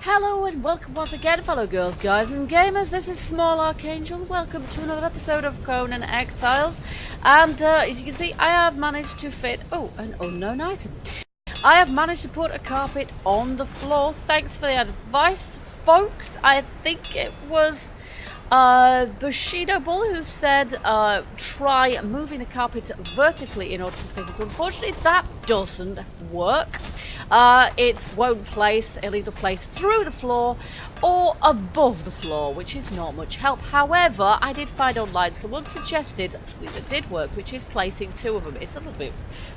Hello and welcome once again, fellow girls, guys and gamers. This is Small Archangel. Welcome to another episode of Conan Exiles. And as you can see, I have managed to fit an unknown item. I have managed to put a carpet on the floor. Thanks for the advice, folks. I think it was Bushido Bull who said try moving the carpet vertically in order to fit it. Unfortunately, that doesn't work. It won't place, it'll either place through the floor or above the floor, which is not much help. However, I did find online someone suggested something that did work, which is placing two of them. It's a little bit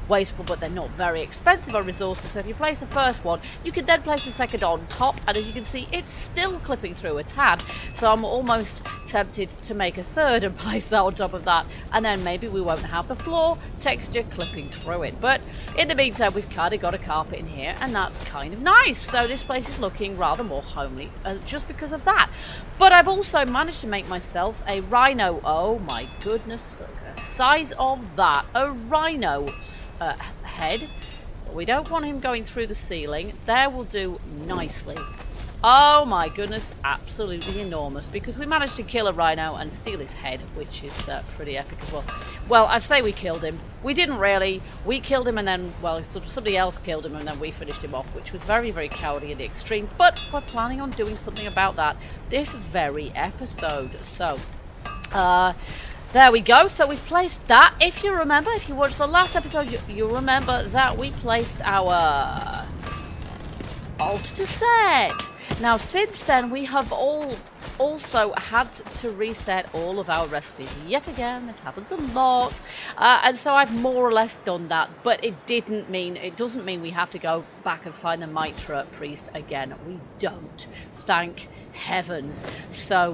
wasteful, but they're not very expensive on resources. So if you place the first one, you can then place the second on top, and as you can see, it's still clipping through a tad. So I'm almost tempted to make a third and place that on top of that, and then maybe we won't have the floor texture clipping through it. But in the meantime, we've kind of got a carpet in here, and that's kind of nice. So this place is looking rather more homely just because of that. But I've also managed to make myself a rhino. Oh my goodness, look at the size of that. A rhino head. We don't want him going through the ceiling. There will do nicely. Oh my goodness, absolutely enormous, because we managed to kill a rhino and steal his head, which is pretty epic as well. Well, I say we killed him. We didn't really. We killed him and then, well, somebody else killed him and then we finished him off, which was very, very cowardly in the extreme. But we're planning on doing something about that this very episode. So, there we go. So we've placed that. If you remember, if you watched the last episode, you'll remember that we placed our altar to set. Now, since then, we have also had to reset all of our recipes yet again. This happens a lot, and so I've more or less done that. But it doesn't mean we have to go back and find the Mitra priest again. We don't, thank heavens. So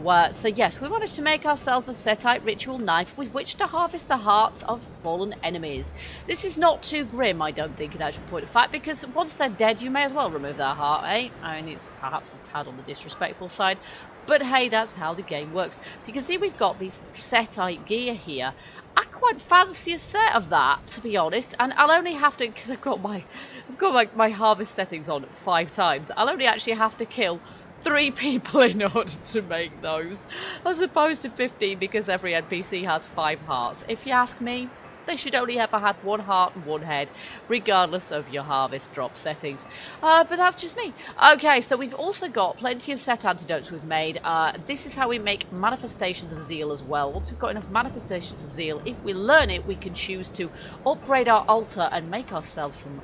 yes, we managed to make ourselves a Setite ritual knife with which to harvest the hearts of fallen enemies. This is not too grim, I don't think, in actual point of fact, because once they're dead, you may as well remove their heart, eh? I mean, it's perhaps a tad on the disrespectful side, but hey, that's how the game works. So you can see we've got these Setite gear here. I quite fancy a set of that, to be honest, and I'll only have to, because I've got my harvest settings on 5 times. I'll only actually have to kill 3 people in order to make those, as opposed to 15, because every NPC has 5 hearts. If you ask me, they should only ever have 1 heart and 1 head, regardless of your harvest drop settings. But that's just me. Okay, so we've also got plenty of set antidotes we've made. This is how we make manifestations of zeal as well. Once we've got enough manifestations of zeal, if we learn it, we can choose to upgrade our altar and make ourselves some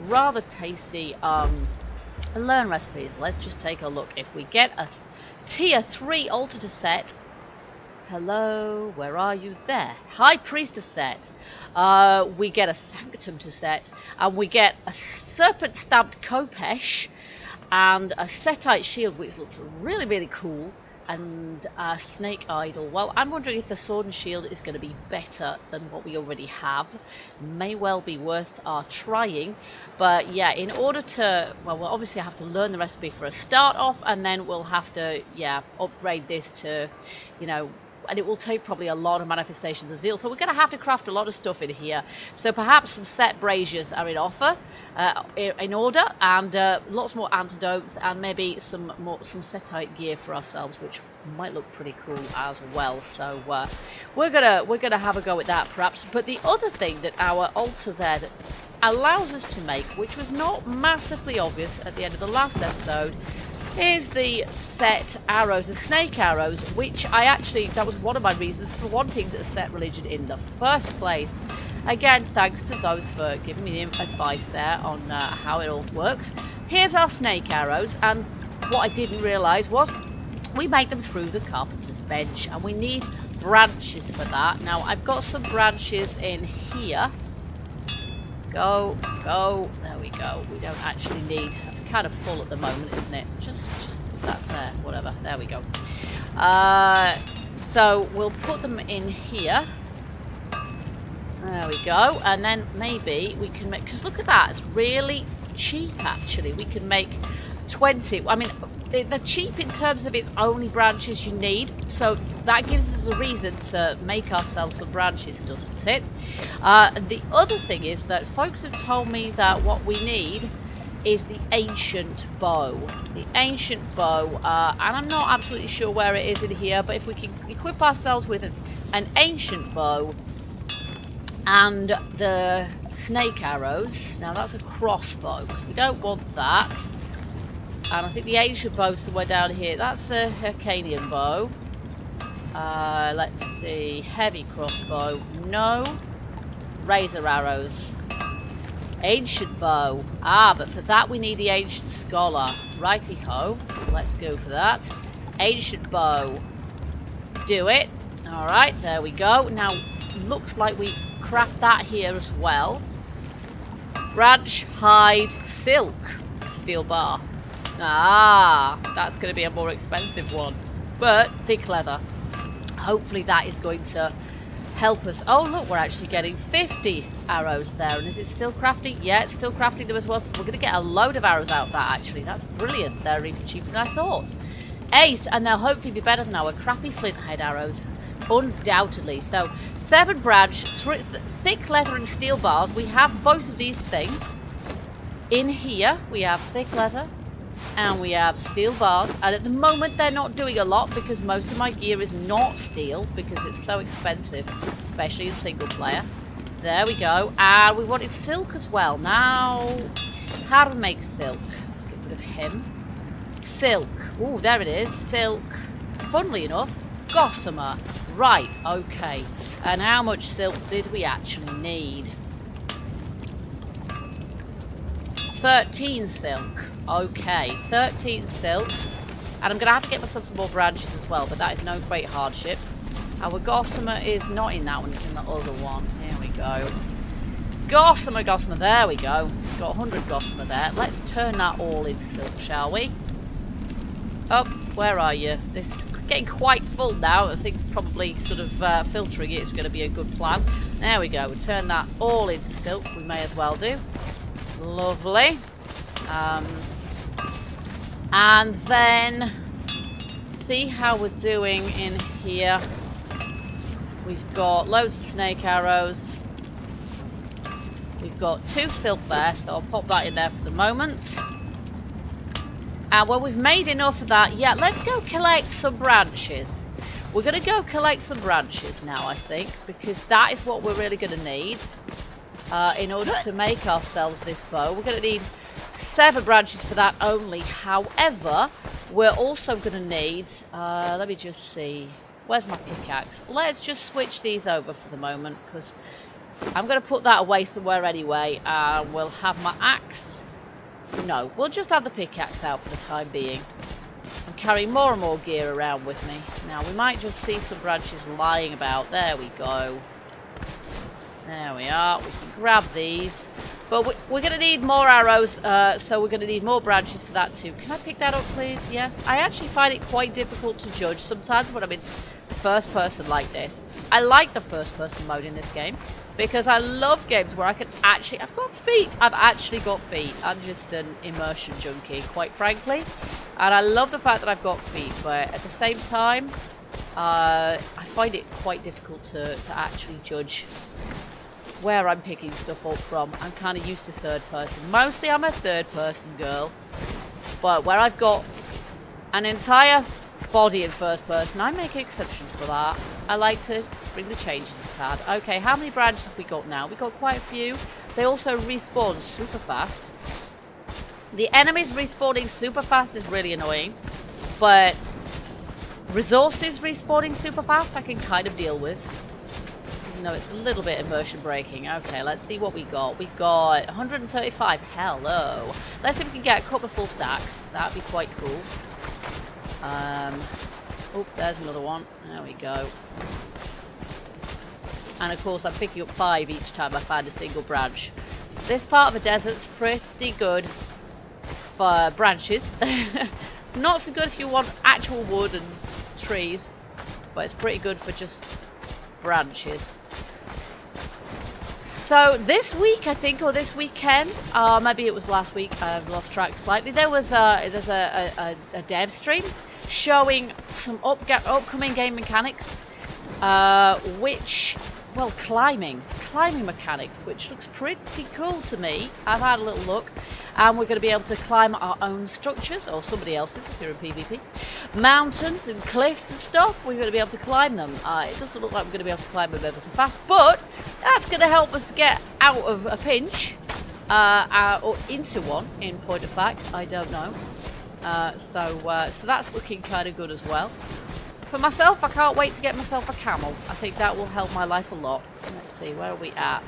rather tasty learn recipes. Let's just take a look. If we get a tier 3 altar to set. Hello, where are you? There. High Priest of Set. We get a Sanctum to set, and we get a Serpent Stabbed Kopesh, and a Setite Shield, which looks really, really cool, and a Snake Idol. Well, I'm wondering if the Sword and Shield is going to be better than what we already have. May well be worth our trying. But yeah, in order to, well, we'll obviously have to learn the recipe for a start off, and then we'll have to, yeah, upgrade this to, you know, and it will take probably a lot of manifestations of zeal. So we're going to have to craft a lot of stuff in here. So perhaps some set braziers are in offer, in order, and lots more antidotes, and maybe some Setite gear for ourselves, which might look pretty cool as well. So we're gonna have a go at that perhaps. But the other thing that our altar there that allows us to make, which was not massively obvious at the end of the last episode, is the set arrows, the snake arrows, which that was one of my reasons for wanting to set religion in the first place. Again, thanks to those for giving me the advice there on how it all works. Here's our snake arrows, and what I didn't realise was we make them through the carpenter's bench, and we need branches for that. Now, I've got some branches in here. Go, there we go. We don't actually need, that's kind of full at the moment, isn't it? Just put that there, whatever, there we go. So we'll put them in here. There we go, and then maybe we can make, because look at that, it's really cheap actually. We can make 20, I mean, they're cheap in terms of it's only branches you need, so that gives us a reason to make ourselves some branches, doesn't it? The other thing is that folks have told me that what we need is the ancient bow. The ancient bow, and I'm not absolutely sure where it is in here, but if we can equip ourselves with an ancient bow and the snake arrows. Now that's a crossbow, so we don't want that. And I think the ancient bow somewhere down here. That's a Hyrcanian bow. Let's see. Heavy crossbow. No. Razor arrows. Ancient bow. Ah, but for that we need the ancient scholar. Righty-ho. Let's go for that. Ancient bow. Do it. Alright, there we go. Now, looks like we craft that here as well. Branch, hide, silk. Steel bar. Ah, that's going to be a more expensive one. But thick leather. Hopefully that is going to help us. Oh, look, we're actually getting 50 arrows there. And is it still crafting? Yeah, it's still crafting them as well. So we're going to get a load of arrows out of that, actually. That's brilliant. They're even cheaper than I thought. Ace, and they'll hopefully be better than our crappy flint head arrows. Undoubtedly. So, 7 branch, thick leather and steel bars. We have both of these things. In here, we have thick leather. And we have steel bars, and at the moment they're not doing a lot because most of my gear is not steel because it's so expensive, especially in single player. There we go, and we wanted silk as well. Now, how to make silk? Let's get rid of him. Silk, oh there it is, silk. Funnily enough, gossamer. Right, okay. And how much silk did we actually need? 13 silk. Okay, 13 silk. And I'm going to have to get myself some more branches as well, but that is no great hardship. Our gossamer is not in that one, it's in the other one. Here we go. Gossamer, gossamer, there we go. Got 100 gossamer there. Let's turn that all into silk, shall we? Oh, where are you? This is getting quite full now. I think probably sort of filtering it is going to be a good plan. There we go. We'll turn that all into silk. We may as well do. Lovely. And then see how we're doing in here. We've got loads of snake arrows. We've got 2 silk there, so I'll pop that in there for the moment. And when we've made enough of that, yeah, let's go collect some branches. We're going to go collect some branches now, I think, because that is what we're really going to need in order to make ourselves this bow. We're going to need 7 branches for that only. However, we're also going to need, let me just see, where's my pickaxe? Let's just switch these over for the moment, because I'm going to put that away somewhere anyway, and we'll have my axe. No, we'll just have the pickaxe out for the time being. I'm carrying more and more gear around with me. Now, we might just see some branches lying about. There we go. There we are. We can grab these. But we're going to need more arrows, so we're going to need more branches for that too. Can I pick that up, please? Yes. I actually find it quite difficult to judge sometimes when I'm in first person like this. I like the first person mode in this game because I love games where I can actually... I've got feet. I've actually got feet. I'm just an immersion junkie, quite frankly. And I love the fact that I've got feet, but at the same time, I find it quite difficult to actually judge where I'm picking stuff up from. I'm kind of used to third person. Mostly I'm a third person girl. But where I've got an entire body in first person, I make exceptions for that. I like to bring the changes a tad. Okay, how many branches we got now? We got quite a few. They also respawn super fast. The enemies respawning super fast is really annoying. But resources respawning super fast I can kind of deal with. No, it's a little bit immersion breaking. Okay, let's see what we got. We got 135. Hello. Let's see if we can get a couple of full stacks. That'd be quite cool. Oh, there's another one. There we go. And of course, I'm picking up 5 each time I find a single branch. This part of the desert's pretty good for branches. It's not so good if you want actual wood and trees, but it's pretty good for just branches. So this week, I think, or this weekend, maybe it was last week, I've lost track slightly, there's a dev stream showing some upcoming game mechanics, which well, climbing mechanics, which looks pretty cool to me. I've had a little look, and we're going to be able to climb our own structures, or somebody else's if you're in PvP. Mountains and cliffs and stuff, we're going to be able to climb them. It doesn't look like we're going to be able to climb them ever so fast, but that's going to help us get out of a pinch, or into one, in point of fact, I don't know. So that's looking kind of good as well. For myself, I can't wait to get myself a camel. I think that will help my life a lot. Let's see, where are we at?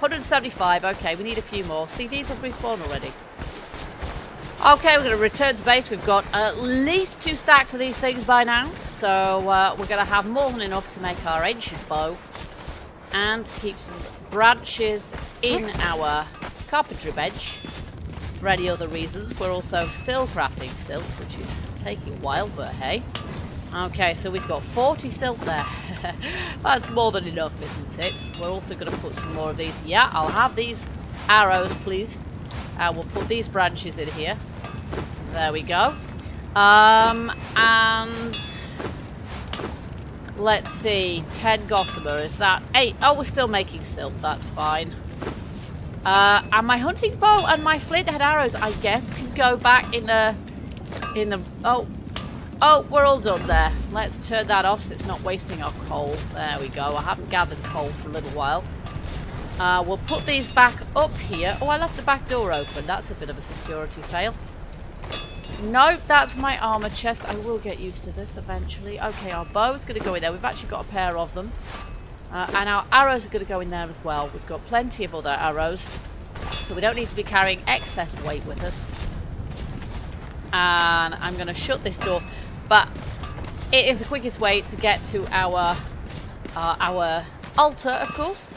175, okay, we need a few more. See, these have respawned already. Okay, we're going to return to base. We've got at least 2 stacks of these things by now. So we're going to have more than enough to make our ancient bow. And to keep some branches in our carpentry bench. For any other reasons, we're also still crafting silk, which is taking a while, but hey. Okay, so we've got 40 silk there. That's more than enough, isn't it? We're also going to put some more of these. Yeah, I'll have these arrows, please. We'll put these branches in here. There we go. And let's see, 10 gossamer. Is that 8? Oh, we're still making silk. That's fine. And my hunting bow and my flint head arrows, I guess, can go back in the. Oh, we're all done there. Let's turn that off so it's not wasting our coal. There we go. I haven't gathered coal for a little while. We'll put these back up here. Oh, I left the back door open. That's a bit of a security fail. Nope, that's my armor chest. I will get used to this eventually. Okay, our bow's going to go in there. We've actually got a pair of them. And our arrows are going to go in there as well. We've got plenty of other arrows. So we don't need to be carrying excess weight with us. And I'm going to shut this door. But it is the quickest way to get to our altar, of course.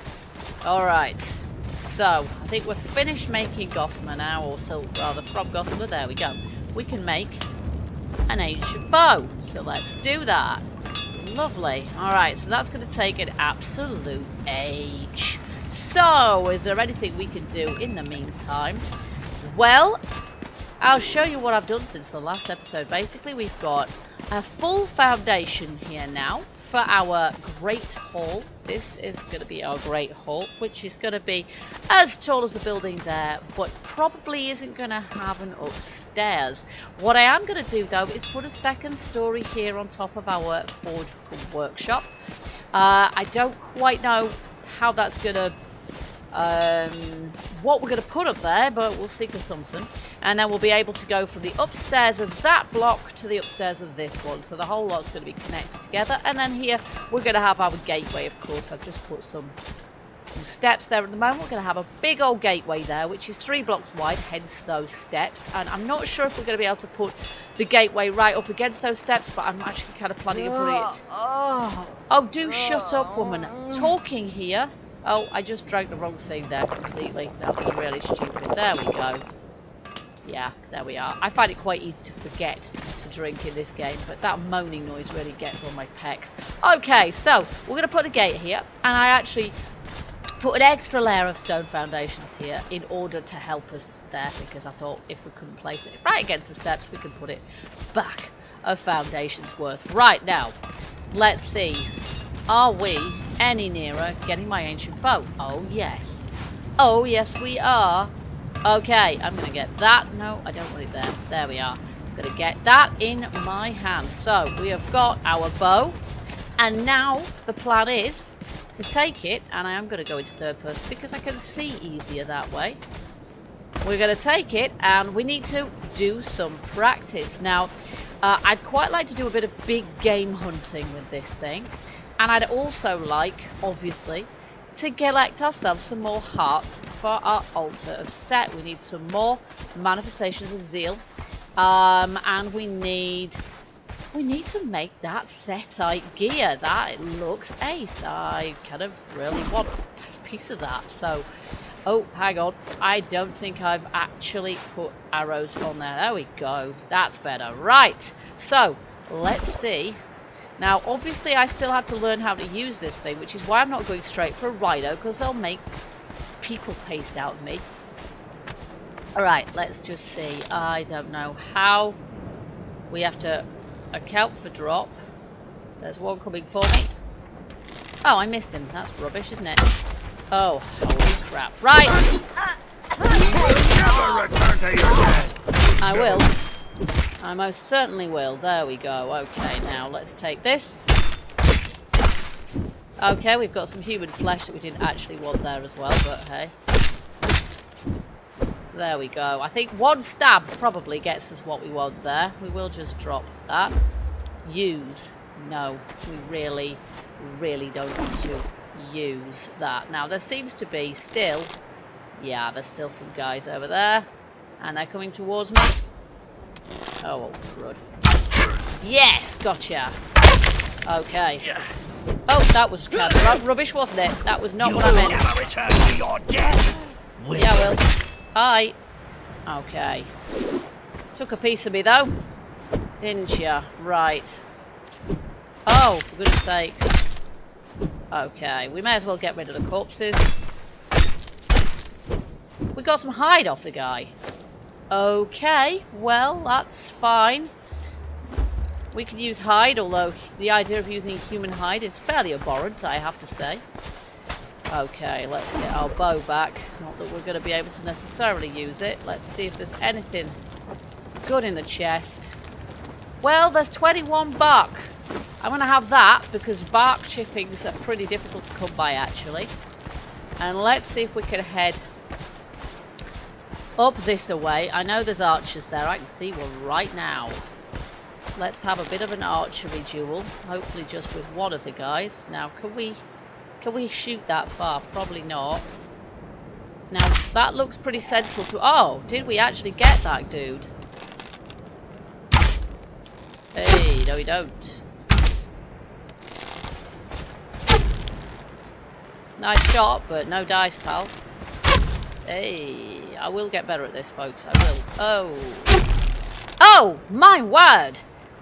Alright, so I think we're finished making gossamer now, or silk rather, from gossamer. There we go. We can make an ancient bow. So let's do that. Lovely. Alright, so that's going to take an absolute age. So, is there anything we can do in the meantime? Well, I'll show you what I've done since the last episode. Basically, we've got a full foundation here now for our Great Hall. This is going to be our Great Hall, which is going to be as tall as the building there, but probably isn't going to have an upstairs. What I am going to do, though, is put a second story here on top of our forge workshop. I don't quite know how that's going to what we're going to put up there, but we'll think of something. And then we'll be able to go from the upstairs of that block to the upstairs of this one. So the whole lot's going to be connected together. And then here we're going to have our gateway, of course. I've just put some steps there at the moment. We're going to have a big old gateway there, which is 3 blocks wide, hence those steps. And I'm not sure if we're going to be able to put the gateway right up against those steps, but I'm actually kind of planning to put it. Oh, do shut up, woman. Talking here. Oh, I just dragged the wrong thing there completely. That was really stupid. There we go. Yeah, there we are. I find it quite easy to forget to drink in this game, but that moaning noise really gets on my pecs. Okay, so we're going to put a gate here, and I actually put an extra layer of stone foundations here in order to help us there, because I thought if we couldn't place it right against the steps, we could put it back a foundation's worth. Right, now, let's see. Are we any nearer getting my ancient bow? Oh, yes. Oh, yes, we are. Okay, I'm going to get that. No, I don't want it there. There we are. I'm going to get that in my hand. So, we have got our bow. And now, the plan is to take it. And I am going to go into third person because I can see easier that way. We're going to take it. And we need to do some practice. Now, I'd quite like to do a bit of big game hunting with this thing. And I'd also like, obviously, to collect ourselves some more hearts for our altar of Set. We need some more manifestations of zeal. And we need to make that Setite gear. That looks ace. I kind of really want a piece of that. So, oh, hang on. I don't think I've actually put arrows on there. There we go. That's better. Right. So, let's see. Now, obviously, I still have to learn how to use this thing, which is why I'm not going straight for a rhino, because they'll make people paste out of me. Alright, let's just see. I don't know how we have to account for drop. There's one coming for me. Oh, I missed him. That's rubbish, isn't it? Oh, holy crap. Right! Never return to your dead. I will. I most certainly will. There we go. Okay, now let's take this. Okay, we've got some human flesh that we didn't actually want there as well, but hey. There we go. I think one stab probably gets us what we want there. We will just drop that. Use. No, we really don't want to use that. Now, there seems to be still... Yeah, there's still some guys over there. And they're coming towards me. Oh, crud. Yes, gotcha. Okay. Oh, that was kind of rubbish, wasn't it? That was not what I meant. Never return to your dead. Yeah, I will. Hi. Okay. Took a piece of me, though. Didn't ya? Right. Oh, for goodness sakes. Okay, we may as well get rid of the corpses. We got some hide off the guy. Okay, well, that's fine. We could use hide, although the idea of using human hide is fairly abhorrent, I have to say. Okay, let's get our bow back. Not that we're going to be able to necessarily use it. Let's see if there's anything good in the chest. Well, there's 21 bark. I'm going to have that, because bark chippings are pretty difficult to come by, actually. And let's see if we can head up this away. I know there's archers there. I can see one right now. Let's have a bit of an archery duel. Hopefully just with one of the guys. Now, can we shoot that far? Probably not. Now, that looks pretty central to... Oh, did we actually get that dude? Hey, no we don't. Nice shot, but no dice, pal. Hey, I will get better at this, folks. I will. Oh. Oh, my word!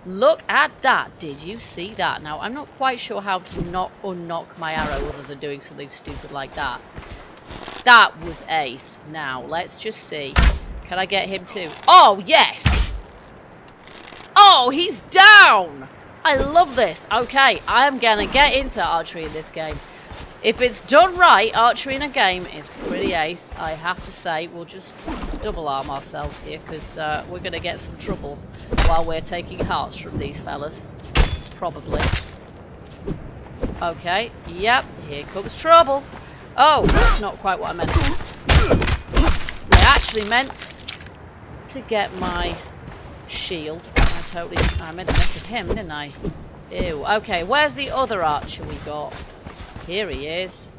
Look at that. Did you see that? Now, I'm not quite sure how to unknock my arrow other than doing something stupid like that. That was ace. Now, let's just see. Can I get him too? Oh, yes! Oh, he's down! I love this. Okay, I'm going to get into archery in this game. If it's done right, archery in a game is pretty ace, I have to say. We'll just double arm ourselves here, because we're going to get some trouble while we're taking hearts from these fellas. Probably. Okay, yep, here comes trouble. Oh, that's not quite what I meant. I actually meant to get my shield. I meant to mess with him, didn't I? Ew. Okay, where's the other archer we got? Here he is.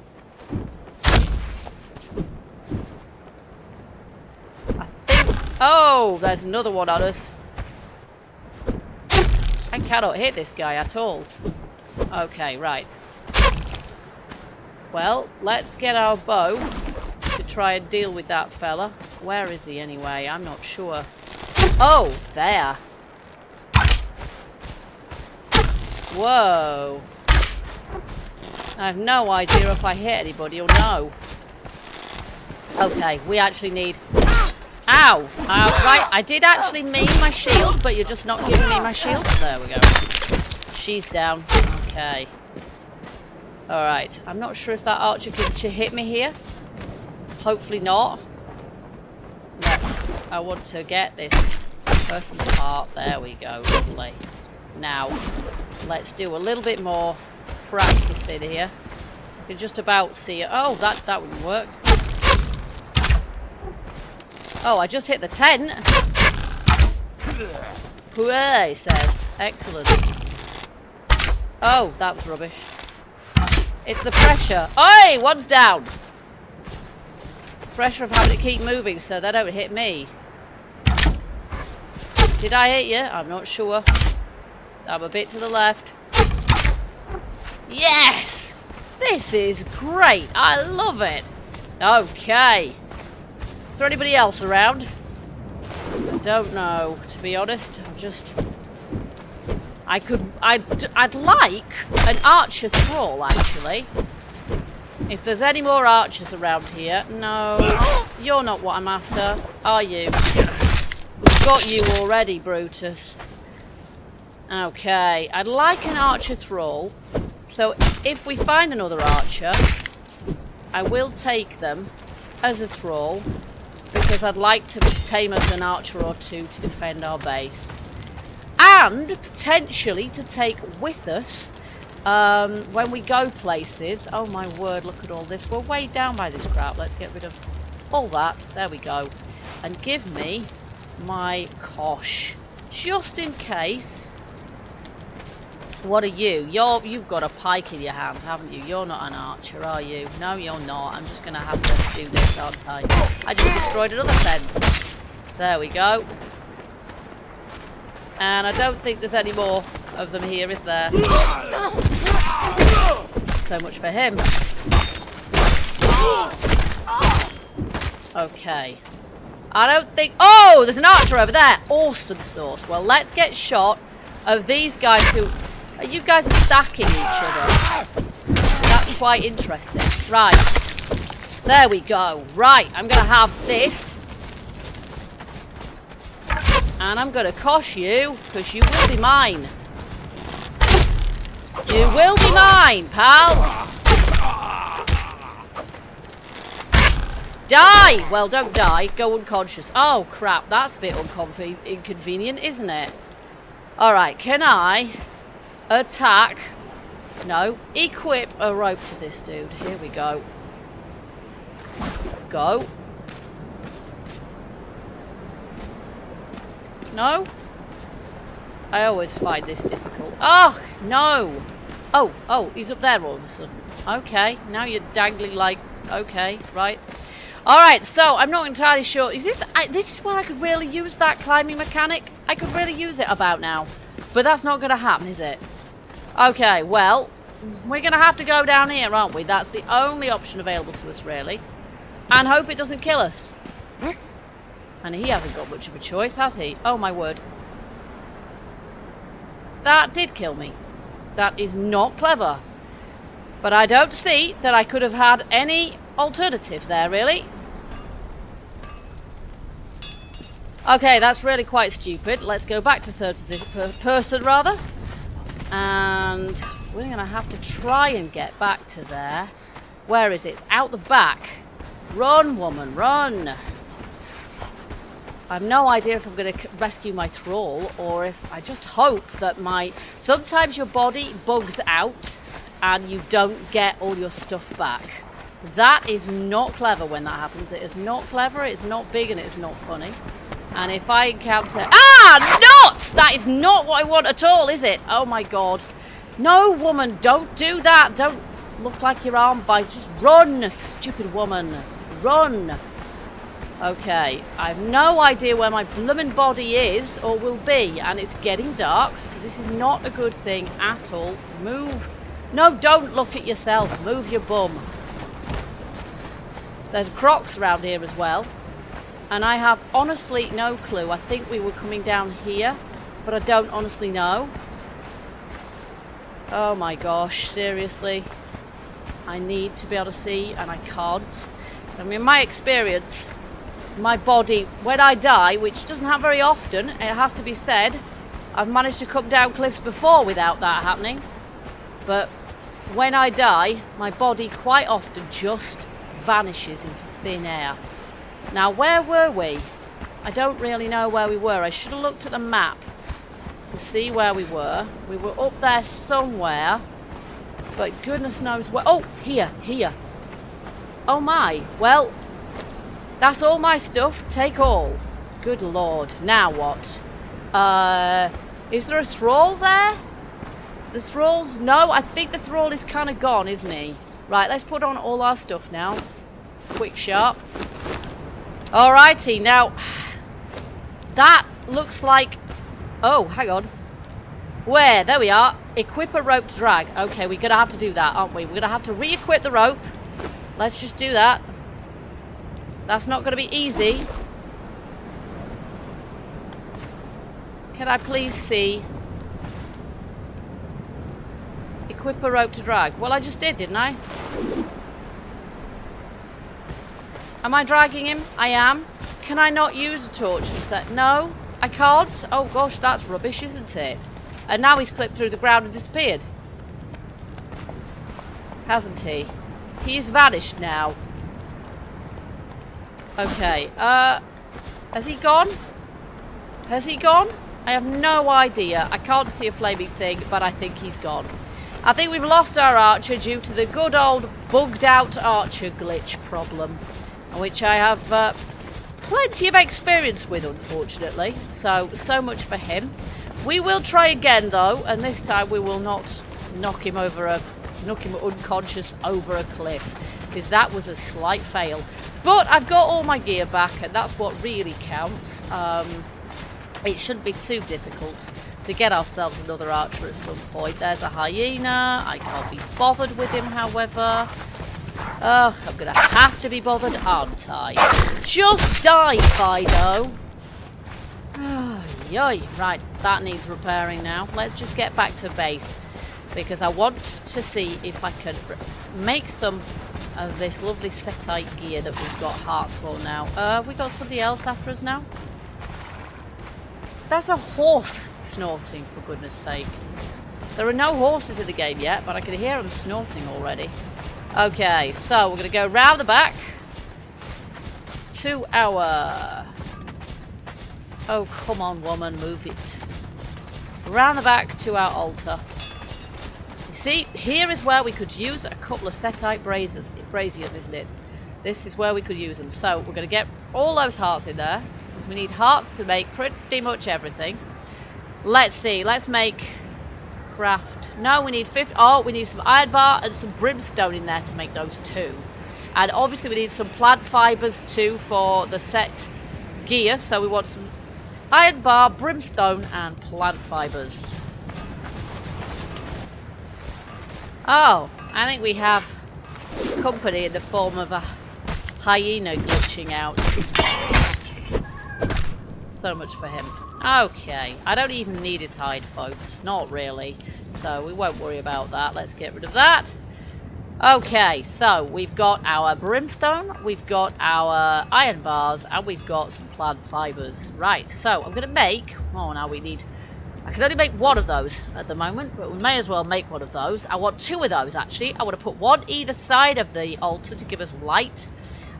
I think... Oh, there's another one on us. I cannot hit this guy at all. Okay, right. Well, let's get our bow to try and deal with that fella. Where is he anyway? I'm not sure. Oh, there. Whoa. I have no idea if I hit anybody or no. Okay, we actually need... Ow! Right, I did actually mean my shield, but you're just not giving me my shield. There we go. She's down. Okay. Alright, I'm not sure if that archer can hit me here. Hopefully not. I want to get this person's heart. There we go. Lovely. Now, let's do a little bit more practice in here. You can just about see it. Oh, that wouldn't work. Oh, I just hit the tent. Hooray, says. Excellent. Oh, that was rubbish. It's the pressure. Oi, one's down. It's the pressure of having to keep moving so they don't hit me. Did I hit you? I'm not sure. I'm a bit to the left. Yes! This is great. I love it. Okay. Is there anybody else around? I don't know, to be honest. I'd like an archer thrall, actually. If there's any more archers around here. No, you're not what I'm after, are you? We've got you already, Brutus. Okay, I'd like an archer thrall. So if we find another archer, I will take them as a thrall, because I'd like to tame us an archer or two to defend our base. And potentially to take with us when we go places. Oh my word, look at all this. We're way down by this crap. Let's get rid of all that. There we go. And give me my kosh. Just in case. What are you? You've got a pike in your hand, haven't you? You're not an archer, are you? No, you're not. I'm just going to have to do this, aren't I? I just destroyed another tent. There we go. And I don't think there's any more of them here, is there? So much for him. Okay. I don't think... Oh, there's an archer over there. Awesome sauce. Well, let's get shot of these guys who... You guys are stacking each other. That's quite interesting. Right. There we go. Right, I'm going to have this. And I'm going to kosh you, because you will be mine. You will be mine, pal. Die! Well, don't die. Go unconscious. Oh, crap. That's a bit inconvenient, isn't it? Alright, can I attack? No. Equip a rope to this dude. Here we go. Go. No? I always find this difficult. Oh, no! Oh, he's up there all of a sudden. Okay, now you're dangling like... Okay, right. Alright, so I'm not entirely sure. Is this... this is where I could really use that climbing mechanic. I could really use it about now. But that's not going to happen, is it? Okay, well, we're going to have to go down here, aren't we? That's the only option available to us, really. And hope it doesn't kill us. And he hasn't got much of a choice, has he? Oh, my word. That did kill me. That is not clever. But I don't see that I could have had any alternative there, really. Okay, that's really quite stupid. Let's go back to third person, rather. And we're going to have to try and get back to there. Where is it? It's out the back. Run, woman, run. I have no idea if I'm going to rescue my thrall, or if I just hope that my... Sometimes your body bugs out and you don't get all your stuff back. That is not clever when that happens. It is not clever, it's not big, and it's not funny. And if I encounter... Ah! Nuts! That is not what I want at all, is it? Oh my god. No, woman, don't do that. Don't look like you're armed by... Just run, stupid woman. Run. Okay, I have no idea where my bloomin' body is or will be, and it's getting dark, so this is not a good thing at all. Move. No, don't look at yourself. Move your bum. There's crocs around here as well, and I have honestly no clue. I think we were coming down here, but I don't honestly know. Oh my gosh, seriously. I need to be able to see, and I can't. I mean, in my experience... My body, when I die, which doesn't happen very often, it has to be said, I've managed to come down cliffs before without that happening. But when I die, my body quite often just vanishes into thin air. Now, where were we? I don't really know where we were. I should have looked at the map to see where we were. We were up there somewhere, but goodness knows where. Oh, here. Oh my, well... That's all my stuff. Take all. Good lord. Now what? Is there a thrall there? The thralls? No, I think the thrall is kind of gone, isn't he? Right, let's put on all our stuff now. Quick sharp. Alrighty, now... That looks like... Oh, hang on. Where? There we are. Equip a rope to drag. Okay, we're going to have to do that, aren't we? We're going to have to re-equip the rope. Let's just do that. That's not going to be easy. Can I please see? Equip a rope to drag. Well, I just did, didn't I? Am I dragging him? I am. Can I not use a torch to set? No, I can't. Oh gosh, that's rubbish, isn't it? And now he's clipped through the ground and disappeared. hasn't he? He's vanished now. Okay, has he gone? Has he gone? I have no idea. I can't see a flaming thing, but I think he's gone. I think we've lost our archer due to the good old bugged out archer glitch problem, which I have plenty of experience with, unfortunately. So much for him. We will try again though, and this time we will not knock him unconscious over a cliff, because that was a slight fail. But I've got all my gear back, and that's what really counts. It shouldn't be too difficult to get ourselves another archer at some point. There's a hyena. I can't be bothered with him, however. Ugh, I'm going to have to be bothered, aren't I? Just die, Fido. Yoy. Right, that needs repairing now. Let's just get back to base, because I want to see if I can make some of this lovely Setite gear that we've got hearts for now. We got somebody else after us now? That's a horse snorting, for goodness sake. There are no horses in the game yet, but I can hear them snorting already. Okay, so we're going to go round the back to our... Oh, come on, woman, move it. Round the back to our altar. You see, here is where we could use a couple of Setite braziers, isn't it? This is where we could use them. So we're going to get all those hearts in there. We need hearts to make pretty much everything. Let's see. Let's make craft. No, we need 50. Oh, we need some iron bar and some brimstone in there to make those two. And obviously we need some plant fibers too for the set gear. So we want some iron bar, brimstone, and plant fibers. Oh, I think we have company in the form of a hyena glitching out. So much for him. Okay, I don't even need his hide, folks. Not really. So we won't worry about that. Let's get rid of that. Okay, so we've got our brimstone, we've got our iron bars, and we've got some plant fibers. Right, so I'm going to make... Oh, now we need... I can only make one of those at the moment, but we may as well make one of those. I want two of those, actually. I want to put one either side of the altar to give us light.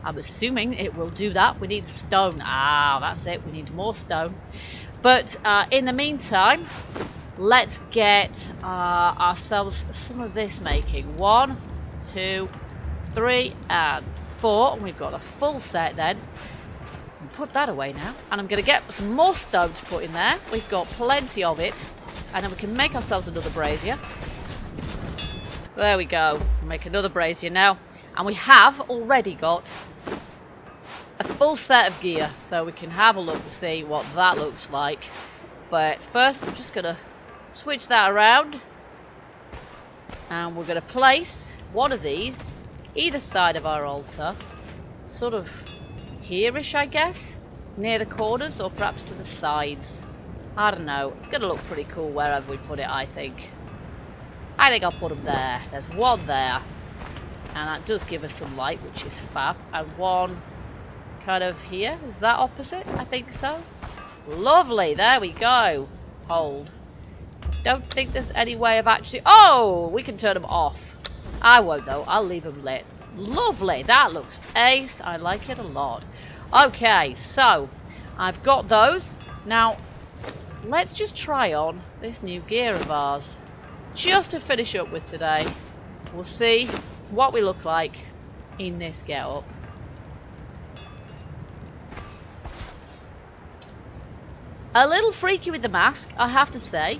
I'm assuming it will do that. We need stone. Ah, that's it. We need more stone. But in the meantime, let's get ourselves some of this making. 1, 2, 3, and 4. And we've got a full set then. Put that away now. And I'm going to get some more stone to put in there. We've got plenty of it. And then we can make ourselves another brazier. There we go. Make another brazier now. And we have already got a full set of gear, so we can have a look and see what that looks like. But first I'm just going to switch that around, and we're going to place one of these either side of our altar, sort of here-ish, I guess, near the corners, or perhaps to the sides. I don't know. It's going to look pretty cool wherever we put it, I think. I think I'll put them there. There's one there. And that does give us some light, which is fab. And one kind of here. Is that opposite? I think so. Lovely. There we go. Hold. Don't think there's any way of actually... Oh! We can turn them off. I won't, though. I'll leave them lit. Lovely. That looks ace. I like it a lot. Okay, so I've got those. Now, let's just try on this new gear of ours. Just to finish up with today. We'll see what we look like in this get-up. A little freaky with the mask, I have to say.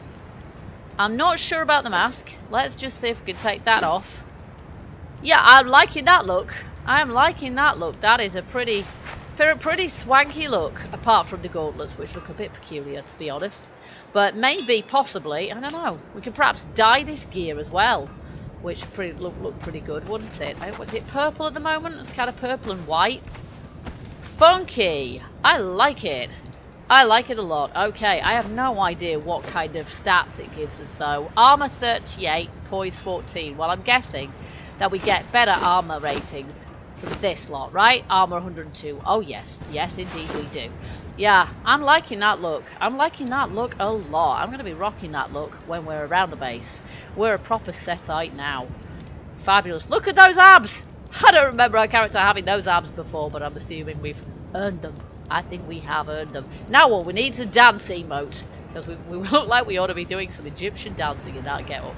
I'm not sure about the mask. Let's just see if we can take that off. Yeah, I'm liking that look. I am liking that look. That is a pretty swanky look, apart from the gauntlets, which look a bit peculiar, to be honest. But maybe, possibly, I don't know. We could perhaps dye this gear as well, which look pretty good, wouldn't it? What's it, purple at the moment? It's kind of purple and white. Funky! I like it. I like it a lot. Okay, I have no idea what kind of stats it gives us, though. Armor 38, poise 14. Well, I'm guessing that we get better armor ratings from this lot, right? Armor 102. Oh, yes. Yes, indeed we do. Yeah, I'm liking that look. I'm liking that look a lot. I'm going to be rocking that look when we're around the base. We're a proper Setite now. Fabulous. Look at those abs! I don't remember our character having those abs before, but I'm assuming we've earned them. I think we have earned them. Now all we need is a dance emote, because we look like we ought to be doing some Egyptian dancing in that get-up.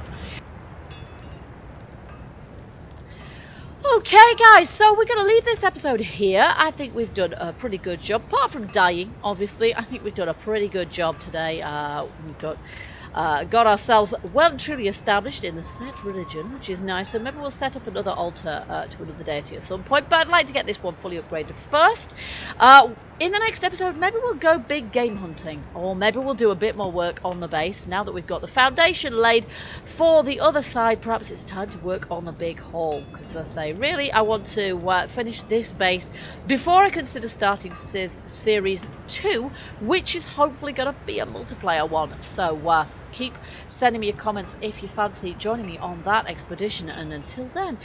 Okay guys, so we're going to leave this episode here. I think we've done a pretty good job, apart from dying, obviously. I think we've done a pretty good job today. We've got ourselves well and truly established in the Set religion, which is nice. So maybe we'll set up another altar to another deity at some point. But I'd like to get this one fully upgraded first. In the next episode, maybe we'll go big game hunting. Or maybe we'll do a bit more work on the base. Now that we've got the foundation laid for the other side, perhaps it's time to work on the big haul. Because as I say, really, I want to finish this base before I consider starting Series 2, which is hopefully going to be a multiplayer one. So keep sending me your comments if you fancy joining me on that expedition. And until then,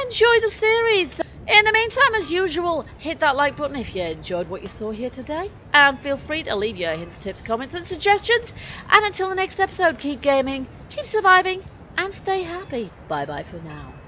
enjoy the series. In the meantime, as usual, hit that like button if you enjoyed what you saw here today. And feel free to leave your hints, tips, comments and suggestions. And until the next episode, keep gaming, keep surviving, and stay happy. Bye bye for now.